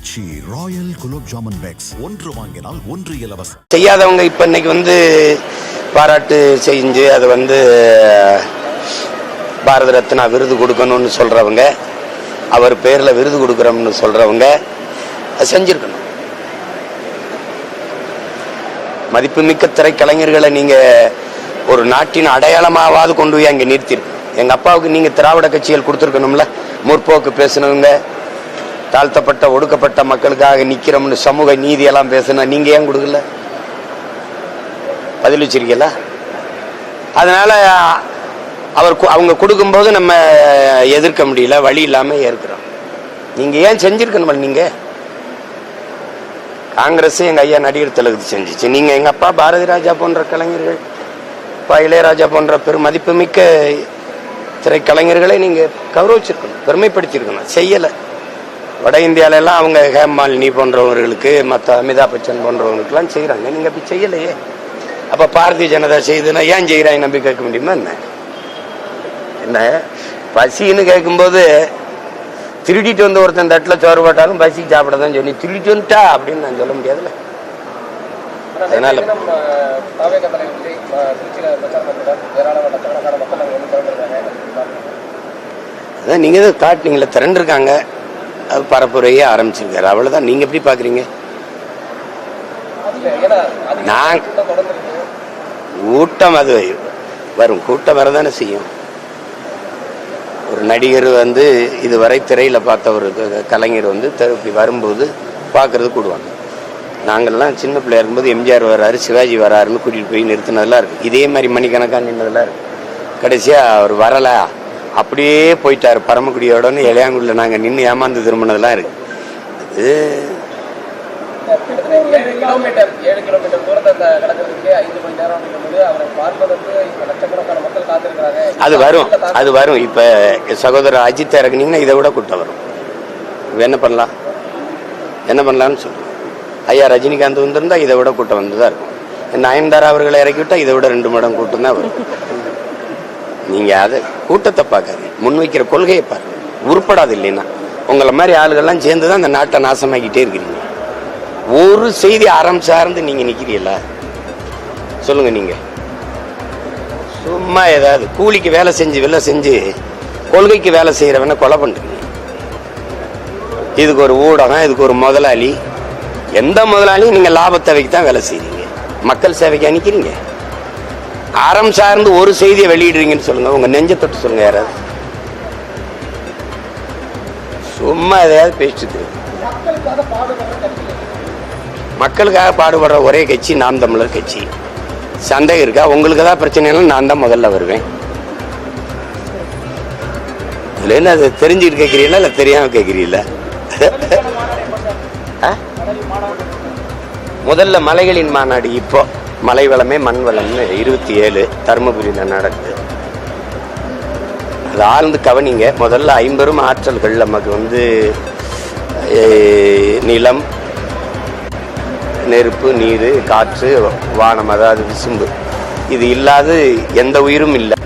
ஆச்சி Royal gulab jamun packs ஒன்று வாங்கினால் ஒன்று இலவசம். செய்யாதவங்க இப்ப இன்னைக்கு பாராட்டு செஞ்சு அது பாரத ரத்னா விருது கொடுக்கணும்னு சொல்றவங்க, அவர் பேர்ல விருது கொடுக்கறோம்னு சொல்றவங்க செஞ்சிருக்கணும். மதிப்புமிக்க திரைக்கலைஞர்களை நீங்க ஒரு நாட்டின் அடையாளமாவது கொண்டு போய் அங்க நிறுத்திருக்கு. எங்க அப்பாவுக்கு நீங்க திராவிட கட்சிகள் கொடுத்துருக்கணும்ல. முற்போக்கு பேசினவங்க, தாழ்த்தப்பட்ட ஒடுக்கப்பட்ட மக்களுக்காக நிக்கிறோம்னு சமூக நீதி எல்லாம் பேசணும். நீங்க ஏன் கொடுக்கல? பதில் வச்சிருக்கல. அதனால அவங்க கொடுக்கும்போது நம்ம எதிர்க்க முடியல, வழி இல்லாம ஏற்கிறோம். நீங்க ஏன் செஞ்சிருக்கணும்? நீங்க காங்கிரஸ் எங்க ஐயா நடிகர் திலகத்தை செஞ்சிச்சு. நீங்க எங்க அப்பா பாரதி ராஜா போன்ற கலைஞர்கள், இளையராஜா போன்ற பெரும் மதிப்புமிக்க திரைக்கலைஞர்களை நீங்க கௌரவிச்சிருக்கணும், பெருமைப்படுத்திருக்கணும். செய்யல. வட இந்தியால எல்லாம் அவங்க ஹேமாலினி போன்றவர்களுக்கு, மற்ற அமிதாப் பச்சன் போன்றவர்களுக்கு எல்லாம் செய்யறாங்க. நீங்க அப்படி செய்யலையே. அப்ப பாரதிய ஜனதா செய்துன்னா ஏன் செய்யறாங்க நம்பி கேட்க முடியுமா? என்ன பசின்னு கேட்கும்போது திருடிட்டு வந்து ஒருத்தன் தட்டுல சோறு போட்டாலும் பசிக்கு சாப்பிடதான் சொல்லி திருடிட்டு வந்துட்டா அப்படின்னு நான் சொல்ல முடியாதுல்ல. அதனால அதான் நீங்க தான் காட்டினீங்களே, திரண்டிருக்காங்க, அது பரப்புரையே ஆரம்பிச்சிருக்காரு. அவ்வளவுதான். நீங்க எப்படி பாக்குறீங்க? நான் கூட்டம் அது வரும், கூட்டம் வரதானே செய்யும். ஒரு நடிகர் இதுவரை திரையில பார்த்த ஒரு கலைஞர் திருப்பி வரும்போது பாக்குறது கூடுவாங்க. நாங்கள்லாம் சின்ன பிள்ளையா இருக்கும்போது எம்ஜிஆர் வர்றாரு, சிவாஜி வராருன்னு கூட்டிட்டு போய் நிறுத்தினதெல்லாம் இருக்கு. இதே மாதிரி மணிக்கணக்காக நின்றதெல்லாம் இருக்கு. கடைசியா அவர் வரல, அப்படியே போயிட்டாரு பரமக்குடியோடன்னு இளையாங்குள்ள நாங்க நின்று ஏமாந்து திரும்பினதெல்லாம் இருக்கு. அது வரும், அது வரும். இப்ப சகோதரர் அஜித் இறக்குனீங்கன்னா இதை விட கூட்டம் வரும். என்ன பண்ணலாம், என்ன பண்ணலாம்னு சொல்றேன். ஐயா ரஜினிகாந்த் வந்திருந்தா இதை விட கூட்டம் வந்துதான் இருக்கும். நயன்தாரா அவர்களை இறக்கிவிட்டா இதை விட 2 மடங்கு கூட்டம் தான் வரும். நீங்க அதை கூட்டத்தை பார்க்காது, முன்வைக்கிற கொள்கையை பாருங்க. உருப்படாது. இல்லைன்னா உங்களை மாதிரி ஆளுகள்லாம் சேர்ந்துதான் இந்த நாட்டை நாசமாக்கிட்டே இருக்கிறீங்க. ஒரு செய்தி அறம் சார்ந்து நீங்க நிக்கிறீங்களா? சொல்லுங்க. நீங்க சும்மா ஏதாவது கூலிக்கு வேலை செஞ்சு கொள்கைக்கு வேலை செய்யறவன கொலை பண்றீங்க. இதுக்கு ஒரு ஊடகம், இதுக்கு ஒரு முதலாளி. எந்த முதலாளியும் நீங்க லாபத்தை வைக்க தான் வேலை செய்றீங்க, மக்கள் சேவைக்கு அனுக்கிறீங்க. அறம் சார்ந்து ஒரு செய்தியை வெளியிடுறீங்கன்னு சொல்லுங்க. உங்க நெஞ்ச தொட்டு சொல்லுங்க. யாராவது சும்மா எதையாவது பேசிட்டு மக்களுக்காக பாடுபடுற ஒரே கட்சி நாம் தமிழர் கட்சி. சந்தேகம் இருக்கா? உங்களுக்கு தான் பிரச்சனை, நான் தான் முதல்ல வருவேன். இதுல என்ன அது தெரிஞ்சுட்டு கேட்கிறீங்களா இல்ல தெரியாம கேட்கிறீங்களா? முதல்ல மலைகளின் மாநாடு, இப்போ மலை வளமே மண் வளம்னு 27 தருமபுரியில நடக்குது. அது ஆழ்ந்து கவனிங்க. முதல்ல 50 ஆற்றல்கள் நமக்கு நிலம், நெருப்பு, நீர், காற்று, வானம், அதாவது விசும்பு. இது இல்லாது எந்த உயிரும் இல்லை.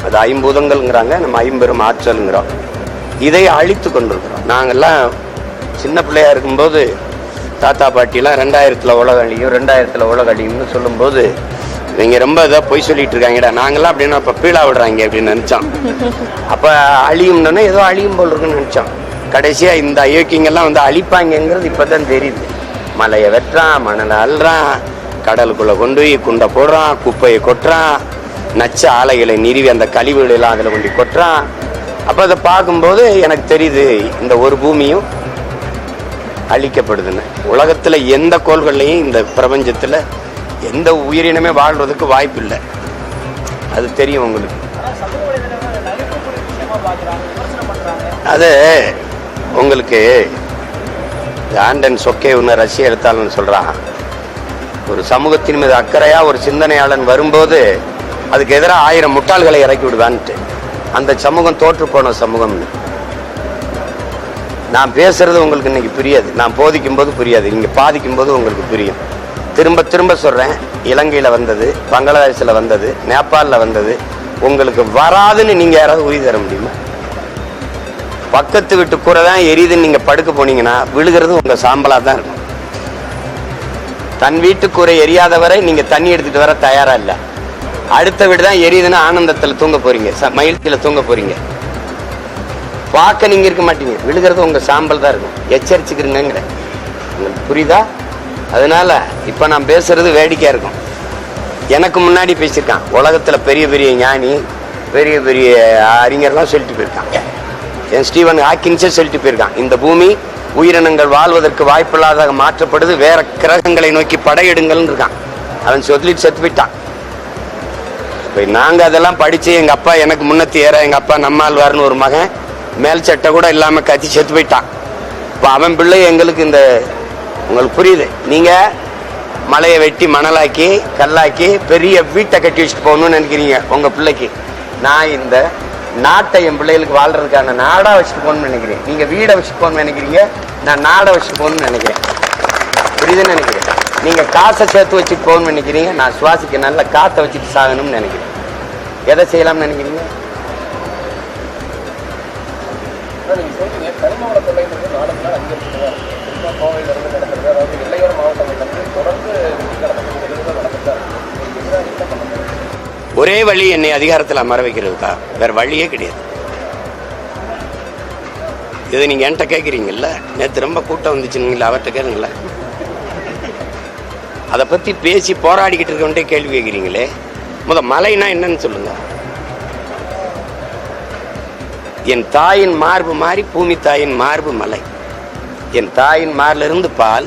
அது 5 பூதங்கள்ங்கிறாங்க, நம்ம 50 ஆற்றல்ங்கிறோம். இதை அழித்து கொண்டிருக்கிறோம். நாங்கெல்லாம் சின்ன பிள்ளையா இருக்கும்போது தாத்தா பாட்டிலாம் 2000 உலக அழியும்னு சொல்லும்போது இவங்க ரொம்ப இதாக பொய் சொல்லிட்டு இருக்காங்கடா, நாங்கெல்லாம் அப்படின்னா அப்போ பீழா விடுறாங்க அப்படின்னு நினைச்சோம். அப்ப அழியும்னா ஏதோ அழியும் போல் இருக்குன்னு நினைச்சோம். கடைசியா இந்த அயோக்கியங்கள்லாம் அழிப்பாங்கிறது இப்பதான் தெரியுது. மலையை வெட்டுறான், மணலை அள்ளுறான், கடலுக்குள்ள கொண்டு போய் குண்டை போடுறான், குப்பையை கொட்டுறான், நச்ச ஆலைகளை நிறுவி அந்த கழிவுகளை எல்லாம் அதில் கொண்டு கொட்டுறான். அப்ப அதை பார்க்கும்போது எனக்கு தெரியுது, இந்த ஒரு பூமியும் அழிக்கப்படுதுன்னு. உலகத்துல எந்த கோள்கள்லையும் இந்த பிரபஞ்சத்துல எந்த உயிரினமே வாழ்றதுக்கு வாய்ப்பு இல்லை. அது தெரியும் உங்களுக்கு. அது உங்களுக்கு ஆண்டன் சொக்கே ரஷ்ய எழுத்தாளன் சொல்றான், ஒரு சமூகத்தின் மீது அக்கறையா ஒரு சிந்தனையாளன் வரும்போது அதுக்கு எதிராக 1000 முட்டாள்களை இறக்கி விடுவான்ட்டு. அந்த சமூகம் தோற்று போன சமூகம்னு. நான் பேசுறது உங்களுக்கு இன்னைக்கு புரியாது, நான் போதிக்கும் போது புரியாது, நீங்க பாதிக்கும் போது உங்களுக்கு புரியும். திரும்ப திரும்ப சொல்றேன், இலங்கையில வந்தது, பங்களாதேஷ்ல வந்தது, நேபாளில் வந்தது, உங்களுக்கு வராதுன்னு நீங்க யாராவது உறுதி தர முடியுமா? பக்கத்து வீட்டு கூரை தான் எரியுதுன்னு நீங்க படுக்க போனீங்கன்னா விழுகிறது உங்க சாம்பலா தான் இருக்கும். தன் வீட்டு கூரை எரியாதவரை நீங்க தண்ணி எடுத்துட்டு வர தயாரா இல்ல. அடுத்த வீடு தான் எரியுதுன்னா ஆனந்தத்துல தூங்க போறீங்க, மகிழ்ச்சியில தூங்க போறீங்க. பார்க்க நீங்க இருக்க மாட்டீங்க, விழுகிறது உங்க சாம்பல் தான் இருக்கும். எச்சரிச்சுக்கிறீங்க, உங்களுக்கு புரியுதா? அதனால இப்ப நான் பேசுறது வேடிக்கையா இருக்கும். எனக்கு முன்னாடி பேசியிருக்கான், உலகத்துல பெரிய பெரிய ஞானி, பெரிய பெரிய அறிஞர்லாம் சொல்லிட்டு போயிருக்கான். என் ஸ்டீவன் ஹாக்கின்ஸே சொல்லிட்டு போயிருக்கான், இந்த பூமி உயிரினங்கள் வாழ்வதற்கு வாய்ப்பில்லாத மாற்றப்படுது, வேற கிரகங்களை நோக்கி படையெடுங்கள் இருக்கான். அவன் சொல்லிட்டு செத்து போயிட்டான். நாங்க அதெல்லாம் படிச்சு எங்க அப்பா எனக்கு முன்னத்தி ஏற, எங்க அப்பா நம்மாழ்வார்னு ஒரு மகன் மேல் சட்டை கூட இல்லாம கத்தி செத்து போயிட்டான். இப்ப அவன் பிள்ளை எங்களுக்கு இந்த, உங்களுக்கு புரியுது? நீங்க மலையை வெட்டி மணலாக்கி கல்லாக்கி பெரிய வீட்டை கட்டி வச்சுட்டு போகணும்னு நினைக்கிறீங்க உங்க பிள்ளைக்கு. நான் இந்த நாட்டை என் பிள்ளைகளுக்கு வாழ்றதுக்கான நாடா வச்சுட்டு போகணும்னு நினைக்கிறேன். நீங்க வீடை வச்சுட்டு போகணும்னு நினைக்கிறீங்க, நான் நாடை வச்சுட்டு போகணும்னு நினைக்கிறேன். புரியுதுன்னு நினைக்கிறேன். நீங்க காசை சேர்த்து வச்சுட்டு போகணும்னு நினைக்கிறீங்க, நான் சுவாசிக்க நல்ல காற்றை வச்சுட்டு சாகணும்னு நினைக்கிறேன். எதை செய்யலாம்னு நினைக்கிறீங்க? ஒரே வழி என்னை அதிகாரத்தில் அமர வைக்கிறது தான், வேற வழியே கிடையாது. இதை நீங்க என்கிட்ட கேட்குறீங்கல்ல, நேற்று ரொம்ப கூட்டம் வந்துச்சுங்களா, அவர்கிட்ட கேளுங்கள. அதை பத்தி பேசி போராடிக்கிட்டு இருக்கவன்ட்டே கேள்வி கேட்குறீங்களே. மலைனா என்னன்னு சொல்லுங்க. என் தாயின் மார்பு மாறி பூமி தாயின் மார்பு மலை. என் தாயின் மார்ல இருந்து பால்,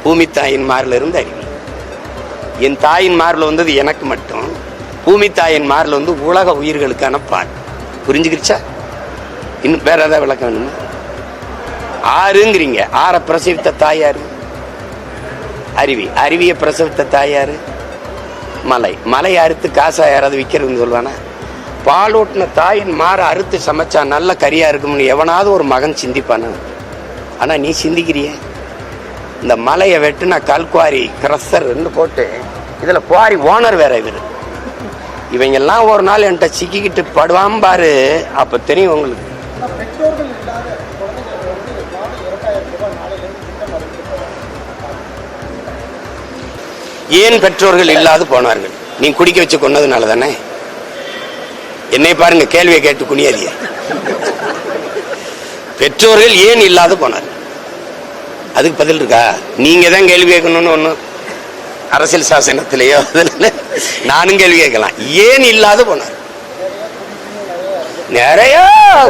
பூமி தாயின் மார்ல இருந்து அருவி. என் தாயின் மார்ல வந்தது எனக்கு மட்டும், பூமி தாயின் மார்ல வந்து உலக உயிர்களுக்கான பால். புரிஞ்சுக்கிடுச்சா? இன்னும் வேற ஏதாவது விளக்கம் வேணுமா? ஆறுங்கிறீங்க, ஆறை பிரசவித்த தாயாரு அருவி, அருவியை பிரசவித்த தாயாரு மலை. மலை அறுத்து காசா யாராவது விற்கிறதுன்னு சொல்லுவானா? பால் ஓட்டின தாயின் மாற அறுத்து சமைச்சா நல்ல கறியா இருக்கும்னு எவனாவது ஒரு மகன் சிந்திப்பானா? ஆனா நீ சிந்திக்கிறிய. இந்த மலையை வெட்டுனா கல்குவாரி கிரஸ்டர் போட்டு, இதுல குவாரி ஓனர் வேற இவரு. இவங்க எல்லாம் ஒரு நாள் என்கிட்ட சிக்கிக்கிட்டு படுவான் பாரு, அப்ப தெரியும் உங்களுக்கு. ஏன் பெற்றோர்கள் இல்லாது போனார்கள்? நீ குடிக்க வச்சு கொண்டதுனால தானே. என்னை பாருங்க, கேள்வியை கேட்டு குனியாதிய. பெற்றோர்கள் ஏன் இல்லாது போனார்கள்? அதுக்கு பதில் இருக்கா? நீங்க தான் கேள்வி கேட்கணும்னு ஒண்ணு அரசியல் சாசனத்திலேயோ நானும் கேள்வி கேட்கலாம். ஏன் இல்லாது போனார்? நிறைய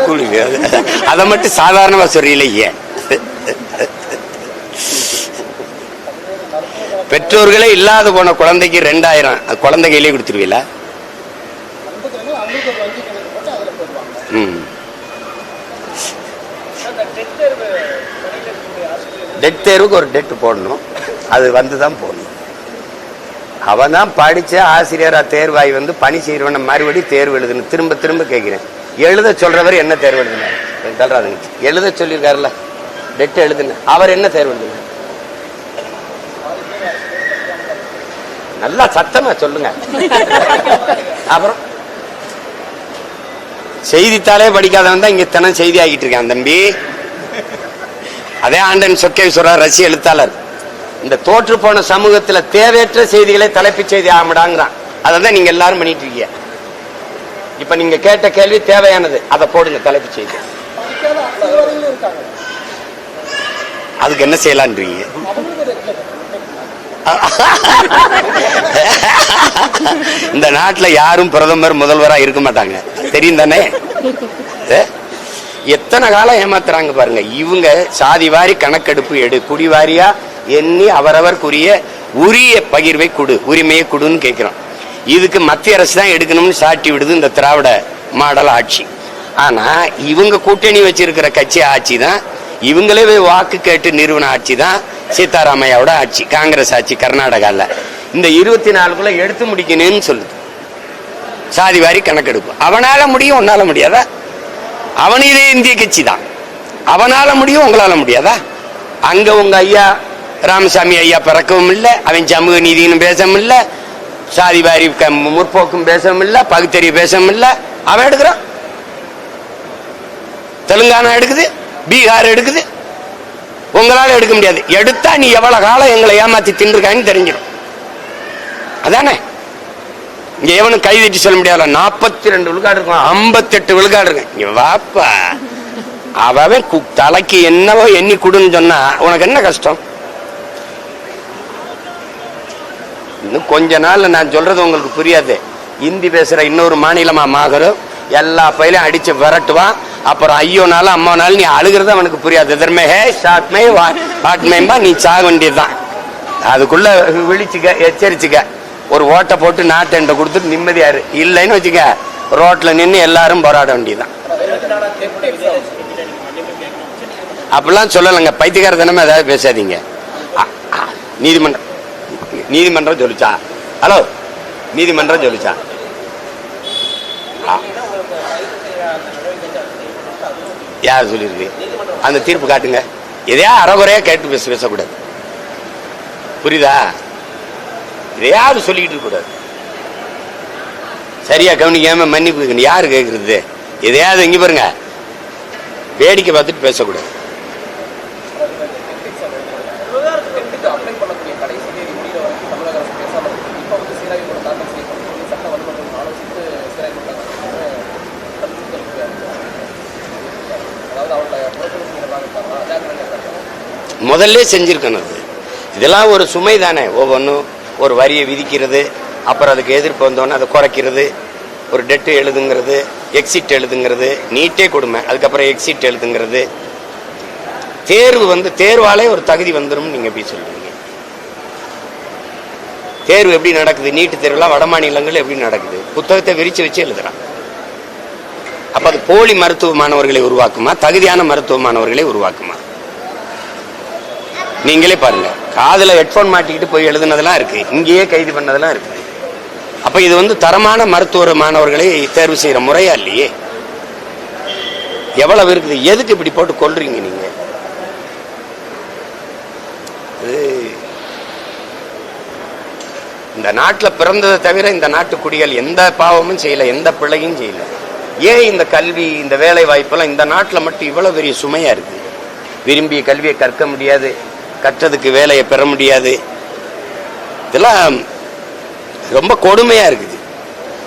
குழி, அதை மட்டும் சாதாரணமா சொல்றீங்களே ஏன்? பெற்றோர்களே இல்லாத போன குழந்தைக்கு 2000 குழந்தை கையிலே கொடுத்துருவீங்களா? டெட் தேர்வுக்கு ஒரு டெட் போடணும், அது வந்துதான் போடணும். அவன் தான் படிச்ச ஆசிரியரா தேர்வாய் வந்து பணி செய்யறவன மறுபடி தேர்வு எழுதுன்னு திரும்ப திரும்ப கேட்கிறேன். எழுத சொல்றவர் என்ன தேர்வு எழுதுனாரு? எழுத சொல்லியிருக்காருல்ல, டெட் எழுதுன அவர் என்ன தேர்வு எழுதுனார்? நல்லா சத்தமா சொல்லுங்க. அப்புறம் செய்தித்தாளே படிக்காதவன் தான் இங்க தினம் செய்தி ஆகிட்டு இருக்கான் தம்பி. அதே ஆண்டன் சொக்கேஸ்வரர் ரஷ்ய எழுத்தாளர், இந்த தோற்று போன சமூகத்துல தேவையற்ற செய்திகளை தலைப்புச் செய்தி ஆகடாங்கிறான். அதான் நீங்க எல்லாரும் பண்ணிட்டு இருக்கீங்க. இப்ப நீங்க கேட்ட கேள்வி தேவையானது, அதை போடுங்க தலைப்புச் செய்தி. அதுக்கு என்ன செய்யலான்றீங்க? இந்த நாட்டுல யாரும் பிரதமர் முதல்வரா இருக்க மாட்டாங்க, தெரியும் தானே? எத்தனை காலம் ஏமாத்துறாங்க பாருங்க. இவங்க சாதி வாரி கணக்கெடுப்பு எடு, குடிவாரியா எண்ணி அவரவர்க்குரிய உரிய பகிர்வை கொடு, உரிமையை கொடுன்னு கேட்கிறோம். இதுக்கு மத்திய அரசு தான் எடுக்கணும்னு சாட்டி விடுது இந்த திராவிட மாடல் ஆட்சி. ஆனா இவங்க கூட்டணி வச்சிருக்கிற கட்சி ஆட்சி தான், இவங்களே வாக்கு கேட்டு நிறுவன ஆட்சி தான் சீதாராமையாவோட ஆட்சி, காங்கிரஸ் ஆட்சி கர்நாடகால. இந்த 24க்குள்ள எடுத்து முடிக்கணும்னு சொல்லுது. சாதி வாரி கணக்கெடுப்பு அவனால முடியும், உன்னால முடியாதா? அவனே இந்திய கட்சி தான், அவனால முடியும், உங்களால முடியாதா? அங்க உங்க ஐயா ராமசாமி ஐயா பிறக்கவும் இல்லை, அவன் சமூக நீதினு பேசவும் இல்லை, சாதி வாரி முற்போக்கும் பேசவும் இல்லை, பகுத்தறிவு பேசவும் இல்லை. அவன் எடுக்கிறான். தெலுங்கானா எடுக்குது, பீகார் எடுக்குது. உங்களால எடுக்க முடியாது. எடுத்தா நீ எவ்வளவு காலம் எங்களை ஏமாத்தி தின்றுக்கான்னு தெரிஞ்சிடும். அதானே இங்க எவனும் கை தட்டி சொல்ல முடியாது. 42 விழுக்காடு இருக்கும், 58 விழுக்காடு இருக்கு. இங்க வாப்பா, அவன் தலைக்கு என்னவோ எண்ணி கொடுன்னு சொன்னா உனக்கு என்ன கஷ்டம்? இன்னும் கொஞ்ச நாள் நான் சொல்றது உங்களுக்கு புரியாது. இந்தி பேசுற இன்னொரு மாநிலமா மாகரும் எல்லா பயிலையும் அடிச்சு விரட்டுவான். அப்புறம் ஐயோனாலும் அம்மானாலும் நீ அழுகிறது அவனுக்கு புரியாது. எதிர்மே ஹே ஷாட்மே வாட்மேம்பா நீ சாக வேண்டியதுதான். அதுக்குள்ள விழிச்சுக்க, எச்சரிச்சுக்க. ஒரு ஓட்டை போட்டு நாட்டை கொடுத்துட்டு நிம்மதியாரு. இல்லைன்னு வச்சுக்க, ரோட்ல நின்று எல்லாரும் போராட வேண்டியதுதான். அப்படிலாம் சொல்லலைங்க, பைத்தியக்கார தினமே ஏதாவது பேசாதீங்க. நீதிமன்றம் சொல்லிச்சா? ஹலோ, நீதிமன்றம் சொல்லிச்சா? யார் சொல்லிருக்கு? அந்த தீர்ப்பு காட்டுங்க. எதையா அறகுறையா கேட்டு பேசக்கூடாது, புரியுதா? எதையாவது சொல்லிக்கிட்டு இருக்க கூடாது. சரியா கவனிக்காம மன்னிப்பு யாரு கேட்கறது? எதையாவது இங்க பாருங்க, வேடிக்கை பார்த்துட்டு பேசக்கூடாது. முதல்ல செஞ்சிருக்கணும். இதெல்லாம் ஒரு சுமை தானே. ஒவ்வொன்றும் ஒரு வரியை விதிக்கிறது, அப்புறம் அதுக்கு எதிர்ப்பு வந்தோன்னு அதை குறைக்கிறது, ஒரு டெட்டு எழுதுங்கிறது, எக்ஸிட் எழுதுங்கிறது, நீட்டே கொடுமை, அதுக்கப்புறம் எக்ஸிட் எழுதுங்கிறது. தேர்வு தேர்வாலே ஒரு தகுதி வந்துடும். நீங்க எப்படி சொல்றீங்க? தேர்வு எப்படி நடக்குது? நீட்டு தேர்வுலாம் வட மாநிலங்கள் எப்படி நடக்குது? புத்தகத்தை விரிச்சு வச்சு எழுதுறான். அப்ப அது போலி மருத்துவ மாணவர்களை உருவாக்குமா, தகுதியான மருத்துவ மாணவர்களை உருவாக்குமா? நீங்களே பாருங்க. காதுல ஹெட்போன் மாட்டிக்கிட்டு போய் எழுதுனதெல்லாம் இருக்கு, இங்கேயே கைது பண்ணதெல்லாம் இருக்கு. அப்ப இது தரமான மருத்துவ மாணவர்களை தேர்வு செய்யற முறையா இல்லையே? எவ்வளவு இருக்குது? எதுக்கு இப்படி போட்டு கொள்றீங்க நீங்க? இந்த நாட்டில் பிறந்ததை தவிர இந்த நாட்டு குடிகள் எந்த பாவமும் செய்யல, எந்த பிள்ளையும் செய்யல. ஏன் இந்த கல்வி, இந்த வேலை வாய்ப்பெல்லாம் இந்த நாட்டில் மட்டும் இவ்வளவு பெரிய சுமையா இருக்கு? விரும்பிய கல்வியை கற்க முடியாது, கற்றதுக்கு வேலையை பெற முடியாது. இதெல்லாம் ரொம்ப கொடுமையா இருக்குது.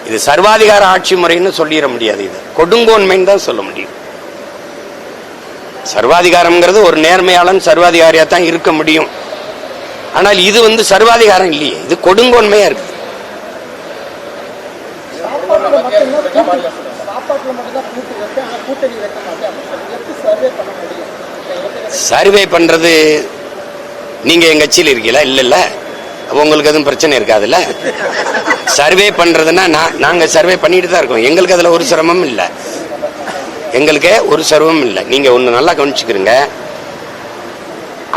இது சர்வாதிகார ஆட்சி முறைன்னு சொல்லிட முடியாது, இது கொடுங்கோன்மைன்னு தான் சொல்ல முடியும். சர்வாதிகாரம்ங்கிறது ஒரு நேர்மையாளன் சர்வாதிகாரியா தான் இருக்க முடியும். ஆனால் இது சர்வாதிகாரம் இல்லையே, இது கொடுங்கோன்மையா இருக்கு. சர்வே பண்றது நீங்க எங்க கட்சியில் இருக்கீங்களா? இல்ல, உங்களுக்கு எதுவும் பிரச்சனை இருக்காதுல்ல. சர்வே பண்றதுன்னா நாங்க சர்வே பண்ணிட்டு தான் இருக்கோம். எங்களுக்கு அதுல ஒரு சிரமம் இல்லை, எங்களுக்கு ஒரு சிரமம் இல்லை. நீங்க ஒண்ணு நல்லா கவனிச்சுக்கிறீங்க.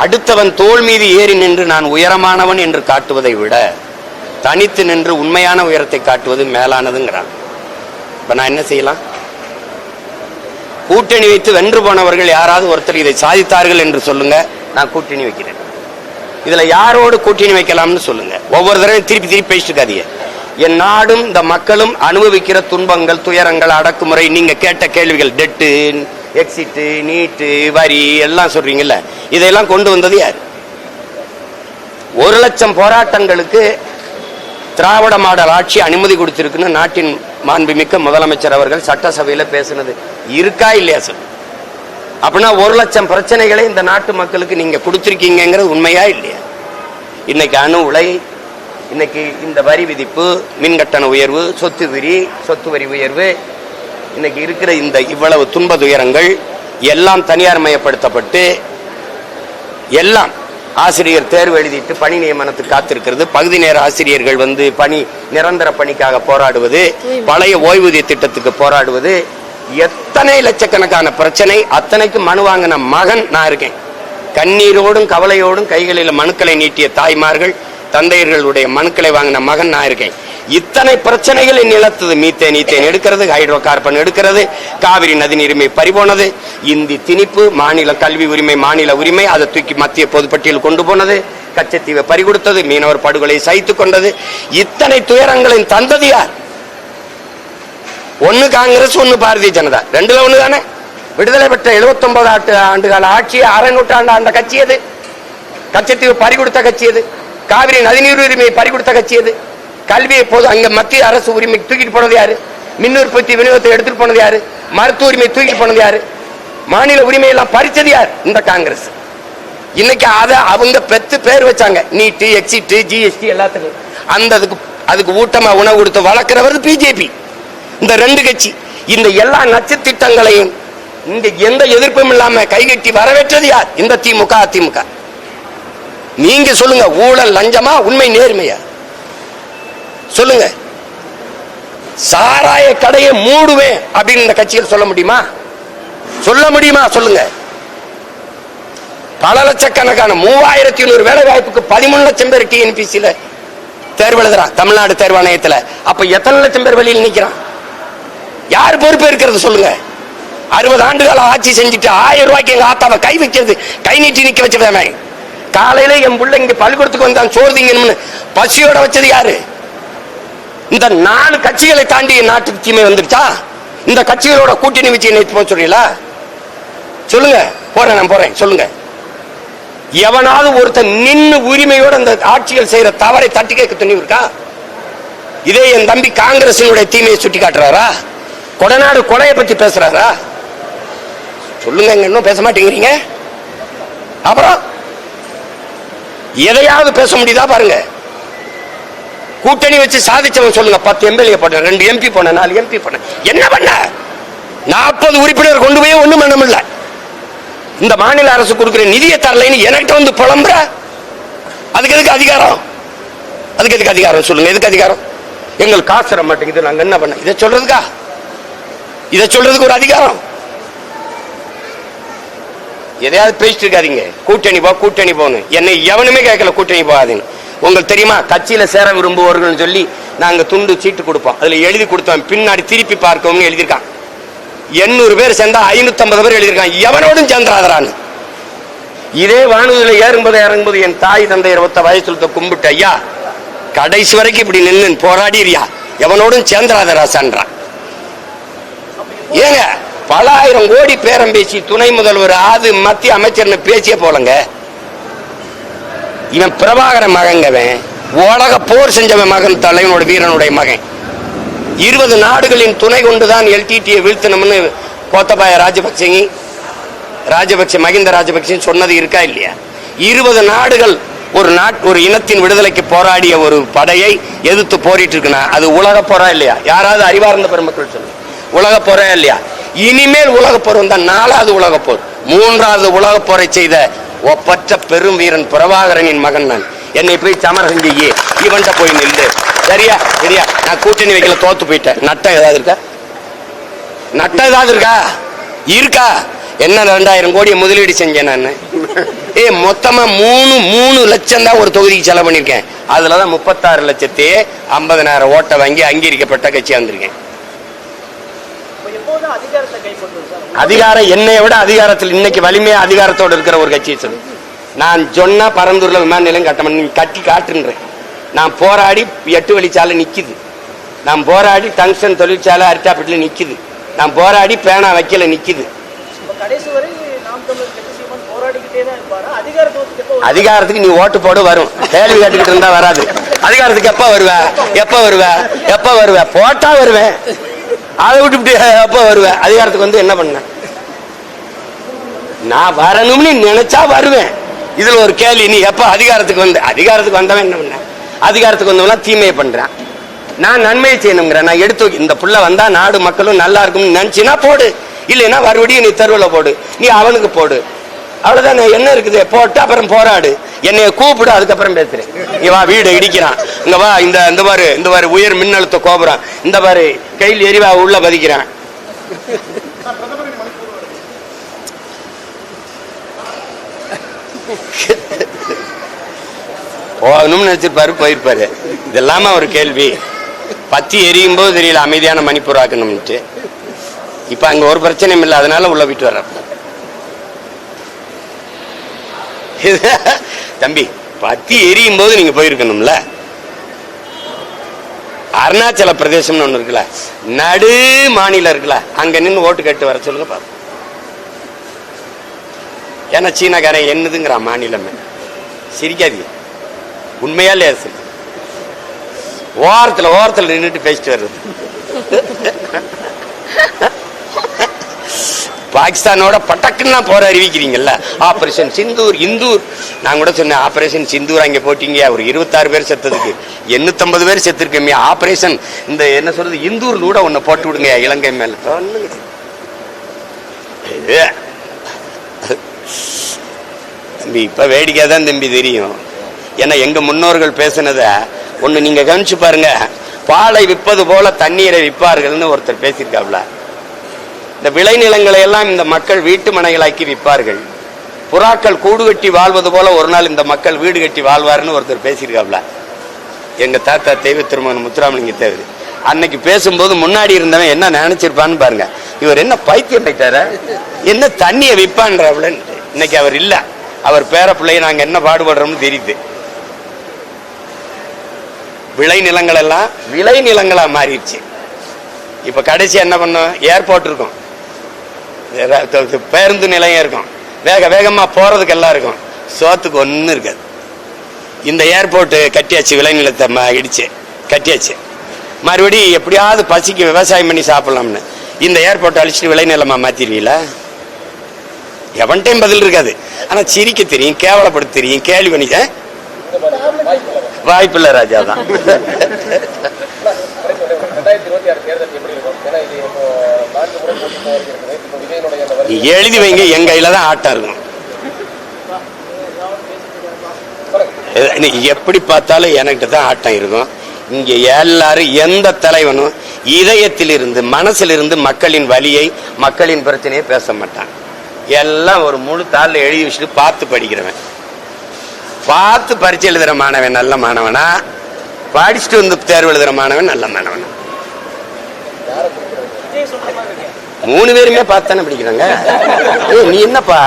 அடுத்தவன் தோள் மீது ஏறி நின்று நான் உயரமானவன் என்று காட்டுவதை விட தனித்து நின்று உண்மையான உயரத்தை காட்டுவது மேலானதுங்கிறான். இப்ப நான் என்ன செய்யலாம்? கூட்டணி வைத்து வென்று போனவர்கள் யாராவது ஒருத்தர் இதை சாதித்தார்கள் என்று சொல்லுங்க, நான் கூட்டணி வைக்கிறேன். இதுல யாரோடு கூட்டணி வைக்கலாம்னு சொல்லுங்க. ஒவ்வொரு தடவையும் திருப்பி திருப்பி பேசிட்டு இருக்காதீங்க. என் நாடும் இந்த மக்களும் அனுபவிக்கிற துன்பங்கள், துயரங்கள், அடக்குமுறை, நீங்க கேட்ட கேள்விகள், டெட்டு, எக்ஸிட்டு, நீட்டு, வரி எல்லாம் சொல்றீங்கல்ல, இதெல்லாம் கொண்டு வந்தது யார்? 1,00,000 போராட்டங்களுக்கு திராவிட மாடல் ஆட்சி அனுமதி கொடுத்திருக்குன்னு நாட்டின் மாண்புமிக்க முதலமைச்சர் அவர்கள் சட்டசபையில பேசினது இருக்கா இல்லையா சார்? அப்படின்னா 1,00,000 பிரச்சனைகளை இந்த நாட்டு மக்களுக்கு நீங்க கொடுத்திருக்கீங்கிறது உண்மையா இல்லையா? இன்னைக்கு அணு உலை, இன்னைக்கு இந்த வரி விதிப்பு, மின்கட்டண உயர்வு, சொத்து வரி உயர்வு, இன்னைக்கு இருக்கிற இந்த இவ்வளவு துன்ப துயரங்கள் எல்லாம் தனியார் மயப்படுத்தப்பட்டு, எல்லாம் ஆசிரியர் தேர்வு எழுதிட்டு பணி நியமனத்துக்கு காத்திருக்கிறது, பகுதி நேர ஆசிரியர்கள் பணி நிரந்தர பணிக்காக போராடுவது, பழைய ஓய்வூதிய திட்டத்துக்கு போராடுவது, எத்தனை லட்சக்கணக்கான பிரச்சனை. அத்தனைக்கு மனு வாங்கின மகன் நான் இருக்கேன். கண்ணீரோடும் கவலையோடும் கைகளில் மனுக்களை நீட்டிய தாய்மார்கள், தந்தையர்களுடைய மனுக்களை வாங்கின மகன் நான் இருக்கேன். இத்தனை பிரச்சனைகளை நிலத்தது. மீத்தேன் எடுக்கிறது, ஹைட்ரோ கார்பன் எடுக்கிறது, காவிரி நதிநீருமை பறிபோனது, இந்தி திணிப்பு, மாநில கல்வி உரிமை, மாநில உரிமை, அதை தூக்கி மத்திய பொதுப்பட்டியல் கொண்டு போனது, கச்சத்தீவை பறிகொடுத்தது, மீனவர் படுகொலை சகித்துக் கொண்டது. இத்தனை துயரங்களின் தந்தது யார்? ஒன்னு காங்கிரஸ், ஒன்னு பாரதிய ஜனதா, ரெண்டுல ஒண்ணு தானே. விடுதலை பெற்ற 79 ஆண்டுகால ஆட்சி, அரை நூற்றாண்டு அந்த கட்சி எது? கச்சத்தீவு பறிகொடுத்த கட்சி எது? காவிரி நதிநீர் உரிமையை பறிகொடுத்த கட்சி எது? கல்வியை போது அங்க மத்திய அரசு உரிமை தூக்கிட்டு போனது யாரு? மின் உற்பத்தி விநியோகத்தை எடுத்துட்டு போனது யாரு? மருத்துவ உரிமை தூக்கிட்டு போனது யாரு? மாநில உரிமை எல்லாம் பறிச்சது யார்? இந்த காங்கிரஸ். இன்னைக்கு அதை அவங்க பெத்து பேர் வச்சாங்க, நீட்டு, எக்ஸிட், ஜிஎஸ்டி எல்லாத்துக்கும். அந்த அதுக்கு ஊட்டமா உணவு கொடுத்து வளர்க்கிறவர் பிஜேபி. இந்த ரெண்டு கட்சி இந்த எல்லா நச்சு திட்டங்களையும் இங்க எந்த எதிர்ப்பும் இல்லாம கைகட்டி வரவேற்றது யார்? இந்த திமுக, அதிமுக. நீங்க சொல்லுங்க, ஊழல் லஞ்சமா, உண்மை நேர்மையா? சொல்லுங்க. சாராய கடையை மூடுவேன் அப்படின்னு இந்த கட்சியில் சொல்ல முடியுமா? சொல்ல முடியுமா? சொல்லுங்க. பல லட்சக்கணக்கான 3100 வேலை வாய்ப்புக்கு 13 லட்சம் பேர் டிஎன்பிசியில தேர்வு எழுதுறான், தமிழ்நாடு தேர்வாணையத்தில். அப்ப எத்தனை லட்சம் பேர் வெளியில் நிக்கிறான்? யார் பொறுப்பு இருக்கிறது சொல்லுங்க? 60 ஆண்டுகால ஆட்சி செஞ்சுட்டு 1000 ரூபாய்க்கு எங்க ஆத்தாவை கை வைக்கிறது, கை நீட்டி நிக்க வச்சதானே. காலையில என் பிள்ளை இங்க பள்ளிக்கூடத்துக்கு வந்தான் சோறுதிங்கன்னு பசியோட வச்சது யாரு? இந்த 4 கட்சிகளை தாண்டி நாட்டுக்கு தீமை வந்துருச்சா? இந்த கட்சிகளோட கூட்டணி வச்சு நேற்று போக சொல்றீங்களா? சொல்லுங்க. போறேன், நான் போறேன். சொல்லுங்க. எவனாவது ஒருத்தன் நின்று உரிமையோட அந்த ஆட்சிகள் செய்யற தவறை தட்டி கேட்க துணிவு இருக்கா? இதே என் தம்பி காங்கிரசினுடைய தீமையை சுட்டி காட்டுறாரா? கொடநாடு கொலையை பத்தி பேசுறாரா? சொல்லுங்க. இன்னும் பேச மாட்டேங்கிறீங்க. அப்புறம் எதையாவது பேச முடியுதா பாருங்க. கூட்டணி வச்சு சாதிச்சவன் சொல்லுங்க. 10 எம்எல்ஏ போன, 2 எம்பி போன, 4 எம்பி போன. என்ன பண்ண? 40 உறுப்பினர் கொண்டு போய் ஒண்ணும் பண்ண முடியல. இந்த மாநில அரசு கொடுக்கிற நிதியை தரலைன்னு என்கிட்ட வந்து புலம்புற. அதுக்கு எதுக்கு அதிகாரம்? அதுக்கு எதுக்கு அதிகாரம் சொல்லுங்க? எதுக்கு அதிகாரம்? எங்களுக்கு காசு தர மாட்டேங்குது, நாங்க என்ன பண்ண? இதை சொல்றதுக்கா? இதை சொல்றதுக்கு ஒரு அதிகாரம்? எதையாவது பேசிட்டு இருக்காதீங்க. கூட்டணி போ, கூட்டணி போன்னு. என்னை எவனுமே கேட்கல கூட்டணி போகாதுன்னு. உங்களுக்கு தெரியுமா? கட்சியில சேர விரும்புவர்கள் சொல்லி நாங்க துண்டு சீட்டு கொடுப்போம். அதுல எழுதி கொடுத்தோம், பின்னாடி திருப்பி பார்க்கவும் எழுதியிருக்கான். 800 பேர் சேர்ந்தா 550 பேர் எழுதியிருக்கான், எவனோடும் சேர்ந்துராதரான்னு. இதே வானூர்தியில ஏறும்போது இறங்கும்போது என் தாய் தந்தையர் ஒத்த வயசுல கும்பிட்டு, ஐயா கடைசி வரைக்கும் இப்படி நின்று போராடிறியா, எவனோடும் சேர்ந்துராதராசான்றான். ஏங்க, பல ஆயிரம் கோடி பேரம் பேசி துணை முதல்வர் ஆது மத்திய அமைச்சர்னு பேசிய போலங்க. இவன் பிரபாகர மகங்கவன், உலக போர் செஞ்சவன் மகன், தலைவனோட வீரனுடைய மகன். 20 நாடுகளின் துணை கொண்டுதான் எல்டிடியை வீழ்த்தணும்னு கோத்தபாய ராஜபக்சே மகிந்த ராஜபக்சே சொன்னது இருக்கா இல்லையா? 20 நாடுகள் ஒரு இனத்தின் விடுதலைக்கு போராடிய ஒரு படையை எதிர்த்து போரிட்டு இருக்குன்னா அது உலக போரா இல்லையா? யாராவது அறிவார்ந்த பெருமக்கள் சொல்லுங்க. உலக போரா இல்லையா? இனிமேல் உலக போர் வந்தா 4வது உலக போர், 3வது உலக போரை செய்த ஒப்பற்ற பெரும் வீரன் பிரபாகரனின் மகன் நான். என்னை போய் சமரசம் செய்ய இவன்ட்ட போய் நில்லு. சரியா? சரியா? நான் கூட்டணி வைக்கல, தோத்து போயிட்டேன். நட்டம் ஏதாவது இருக்கா? நட்டம் ஏதாவது இருக்கா? இருக்கா? என்ன 2000 கோடியை முதலீடு செஞ்சேன் நான். மொத்தமா 3 லட்சம் தான் ஒரு தொகுதிக்கு செலவு பண்ணிருக்கேன். அதுலதான் 36,50,000 ஓட்டை வாங்கி அங்கீகரிக்கப்பட்ட கட்சியா வந்திருக்கேன். அதிகாரம் என்னை விட அதிகாரத்தில் இன்னைக்கு வலிமையா அதிகாரத்தோடு இருக்கிற ஒரு கட்சியை சொல்லு. நான் சொன்னா பரந்தூர்ல விமான நிலையம் கட்டணும், நீங்க கட்டி காட்டுன்றேன். நான் போராடி 8 வழிச்சாலை நிக்குது. நான் போராடி டங்ஸ்டன் தொழிற்சாலை அரிட்டாப்பட்டில நிக்குது. நான் போராடி பேனா வைக்கல நிக்குது. அதிகாரத்துக்கு நீ ஓட்டு போடு, வரும். கேள்வி கேட்டுக்கிட்டு இருந்தா வராது. அதிகாரத்துக்கு எப்ப வருவ? எப்ப வருவ? எப்ப வருவ? போட்டா வருவேன். அதை விட்டு எப்ப வருவேன்? அதிகாரத்துக்கு வந்து என்ன பண்ண? நான் வரணும்னு நினைச்சா வருவேன். இதுல ஒரு கேள்வி, நீ எப்ப அதிகாரத்துக்கு வந்து? அதிகாரத்துக்கு வந்தவன் என்ன பண்ண? அதிகாரத்துக்கு வந்தவன் தீமையை பண்றான். நான் நன்மையை செய்யணுங்கிறேன். நான் எடுத்து இந்த புள்ள வந்தா நாடு மக்களும் நல்லா இருக்கும்னு நினைச்சினா போடு, இல்லைன்னா மறுபடியும் நீ தெருவில் போடு, நீ அவனுக்கு போடு. அவ்வளவுதான். என்ன இருக்குது? போட்டு அப்புறம் போராடு, என்னைய கூப்பிடு, அதுக்கப்புறம் பேசுறேன். நீ வா, வீடு இடிக்கிறான், இங்க வா, இந்த பாரு உயர் மின்னழுத்த கோபுரம், இந்த பாரு கையில் எரிவா உள்ள பதிக்கிறான். போகணும்னு நினைச்சிருப்பாரு, போயிருப்பாரு. இதெல்லாம ஒரு கேள்வி. பத்தி எரியும் போது தெரியல அமைதியான மணிப்பூர் ஆக்கணும்ட்டு. இப்ப அங்க ஒரு பிரச்சனையும் இல்லை, அதனால உள்ள விட்டு வர்ற. தம்பி, பத்தி எரியும் போது நீங்க போயிருக்கணும்ல. அருணாச்சல பிரதேசம்னு ஒண்ணு இருக்குல்ல, நடு மாநிலம் இருக்குல்ல, அங்க நின்று ஓட்டு கேட்டு வர சொல்லுங்க பாப்போம். ஏன்னா சீனாக்காரன் என்னதுங்கிறான் மாநிலமே. சிரிக்காதீங்க, உண்மையா லேசு. ஓரத்தில் நின்றுட்டு பேசிட்டு வர்றது. பாகிஸ்தானோட பட்டக்குன்னா போற அறிவிக்கிறீங்கல்ல. ஆபரேஷன் சிந்தூர், இந்தூர். நான் கூட சொன்னேன் ஆபரேஷன் சிந்தூர் அங்க போட்டீங்க, ஒரு 26 பேர் செத்ததுக்கு 850 பேர் செத்துருக்கமே. ஆபரேஷன் இந்த என்ன சொல்றது இந்தூர் கூட ஒன்னு போட்டு விடுங்க இலங்கை மேல. தம்பி இப்ப வேடிக்கை தான் தம்பி தெரியும். ஏன்னா எங்க முன்னோர்கள் பேசினத ஒண்ணு நீங்க கவனிச்சு பாருங்க. பாலை விற்பது போல தண்ணீரை விற்பார்கள்னு ஒருத்தர் பேசியிருக்காப்ல. இந்த விளைநிலங்களை எல்லாம் இந்த மக்கள் வீட்டு மனைகளாக்கி விற்பார்கள். புறாக்கள் கூடு கட்டி வாழ்வது போல ஒரு நாள் இந்த மக்கள் வீடு கட்டி வாழ்வார்னு ஒருத்தர் பேசியிருக்காப்ல. எங்க தாத்தா தெய்வ திருமகன் முத்துராமலிங்க தேவர் அன்னைக்கு பேசும்போது முன்னாடி இருந்தவன் என்ன நினைச்சிருப்பான்னு பாருங்க. இவர் என்ன பைத்தியம் ஆயிட்டார, என்ன தண்ணியை விற்பான்றாப்ல. இன்னைக்கு அவர் இல்ல, அவர் பேர பிள்ளைய நாங்க என்ன பாடுபடுறோம்னு தெரியுது. விளைநிலங்கள் எல்லாம் விளைநிலங்களா மாறிடுச்சு. இப்ப கடைசி என்ன பண்ணோம், ஏர்போர்ட் இருக்கும், பேருந்து நிலையம் இருக்கும், வேகமா போறதுக்கு எல்லாம் இருக்கும், சோத்துக்கு ஒன்னும் இருக்காது. இந்த ஏர்போர்ட் கட்டியாச்சு, விளைநிலத்தை இடிச்சு கட்டியாச்சு. மறுபடியும் எப்படியாவது பசிக்கு விவசாயம் பண்ணி சாப்பிடலாம்னு இந்த ஏர்போர்ட் அழிச்சிட்டு விளைநிலமா மாத்திருவீங்களா? எவன்டையும் பதில் இருக்காது. ஆனா சிரிக்க தெரியும், கேவலப்படுத்த தெரியும், கேள்வி பண்ணி வாய்ப்பில்லை ராஜா தான். எழுதி வைங்க, என் கையில தான் ஆட்டம் இருக்கும். எப்படி பார்த்தாலும் என்கிட்ட தான் ஆட்டம் இருக்கும். இங்க எல்லாரும் எந்த தலைவனும் இதயத்தில் இருந்து மனசுல இருந்து மக்களின் வலியை மக்களின் பிரச்சனையை பேச மாட்டான். எல்லாம் ஒரு முழு தாள்ல எழுதி வச்சுட்டு பார்த்து படிக்கிறவன், பார்த்து பரீட்சை எழுதுற மாணவன் நல்ல மாணவனா, படிச்சுட்டு வந்து தேர்வு எழுதுற மாணவன் நல்ல மாணவனா? 3 பேருமே பார்த்தானே படிக்கிறாங்க. நீ என்னப்பா,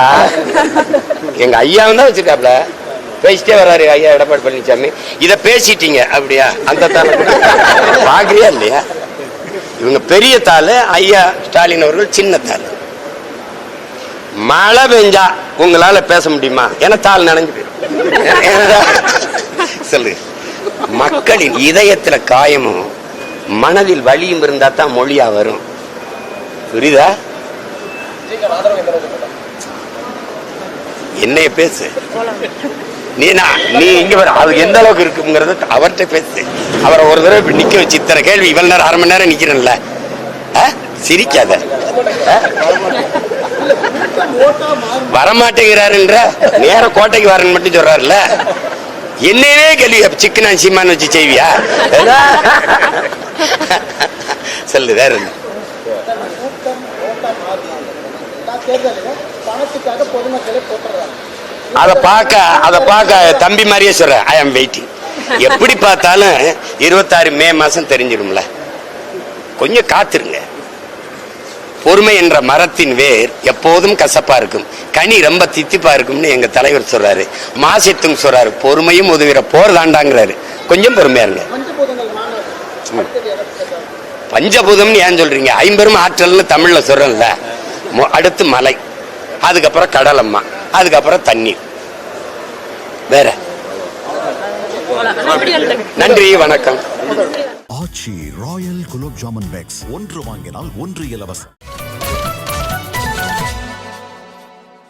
எங்க ஐயாவும் தான் வச்சிருக்காப்ல, பேசிட்டே வர்றாரு ஐயா எடப்பாடி பழனிசாமி. இத பேசிட்டீங்க அப்படியா? அந்த தாள் பாக்குறியா இல்லையா? இவங்க பெரிய தாள், ஐயா ஸ்டாலின் அவர்கள் சின்ன தாள். மழை பெஞ்சா உங்களால பேச முடியுமா? ஏன்னா தாள் நனைஞ்சு போயிடும். சொல்லு, மக்களின் இதயத்துல காயமும் மனதில் வலியும் இருந்தா தான் மொழியா வரும். புரியுதா? என்னைய பேசு, நீ இங்க வர அது எந்த அளவுக்கு இருக்குங்கிறத அவர்கிட்ட பேசு. அவரை ஒரு தடவை நிக்க வச்சு இத்தனை கேள்வி இவ்வளவு நேரம் 1/2 மணி நேரம் நிக்கிறேன்ல, சிரிக்காத. வரமாட்டேங்கிறாருன்ற நேர கோட்டைக்கு வரேன்னு மட்டும் சொல்றாருல்ல. என்னவே கேள்வி சிக்கனா சீமான்னு வச்சு செய்வியா? சொல்லு வேற என்ன? அதை பார்க்க தம்பி மாதிரியே சொல்றேன். ஐ ஆம் வெயிட்டிங். எப்படி பார்த்தாலும் 26 மே மாசம் தெரிஞ்சிடும்ல. கொஞ்சம் காத்திருங்க. பொறுமை என்ற மரத்தின் வேர் எப்போதும் கசப்பா இருக்கும், கனி ரொம்ப தித்திப்பா இருக்கும்னு எங்க தலைவர் சொல்றாரு. மாசத்தும் சொல்றாரு, பொறுமையும் உதவிற போர் தாண்டாங்கிறாரு. கொஞ்சம் பொறுமையா இருங்க. பஞ்சபூதம்னு ஏன் சொல்றீங்க? 50 ஆற்றல்னு தமிழ்ல சொல்றேன்ல. அடுத்து மலை, அதுக்கப்புறம் கடல் அம்மா, அதுக்கப்புறம் தண்ணீர். வேற நன்றி, வணக்கம். ஆச்சி ராயல் குலோப் ஜாமுன் பேக்ஸ் 1 வாங்கினால் 1 இலவசம்.